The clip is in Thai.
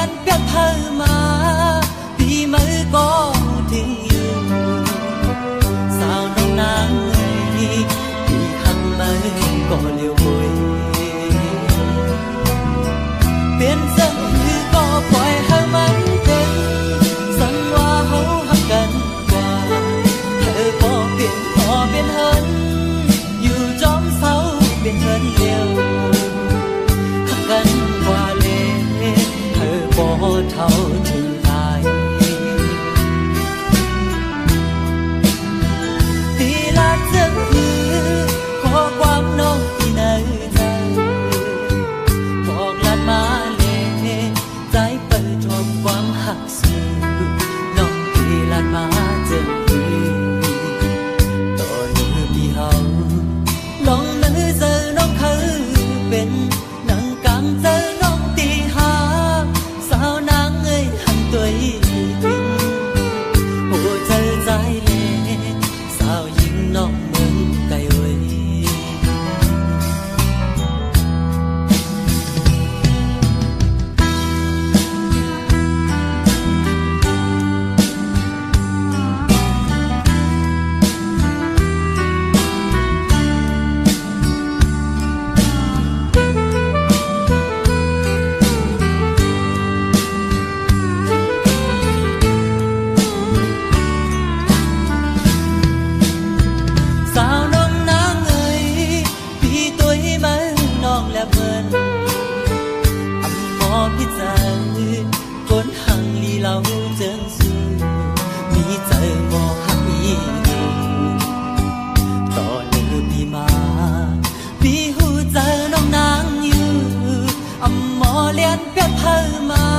นเปียกเธอมาพี่มือก็ทิ้งอยู่สาวน้องนางพี่หักมือก็เลี้ยวบุยเปลี่ยนสังคือก็ปล่อยให้มันเป็นสังว่าเฮาหักกันกว่าเธอก็เปลี่ยนพอเปลี่ยนเหินอยู่จอมเศร้าเปลี่ยนเหินเดียวหักกันกว่าเลยเธอบ่เท่าถึงตายตีลาเจ้าขอความน้องที่ในใจบอกลาดมาเลยใจเปิดทบความหักสูน้องที่ลาดมาเจอต่อมือพี่เฮาลองมือเจอน้องคือเป็นนังกำเจอน้องตีหาสาวนางหันตัวทิ้งหัวใจใจเลยสาวยิงน้องเมืองไกลเว้ยสาวน้องนางพี่ตัวให้มันน้องและเพิ่นอำหมอพี่ใจคนหังลีเราเจิงสู้มีใจบ่หักอีกต่อเนื้อพี่มาพี่หูใจน้องนางอยู่อำหมอเลียนเปียกเธอมา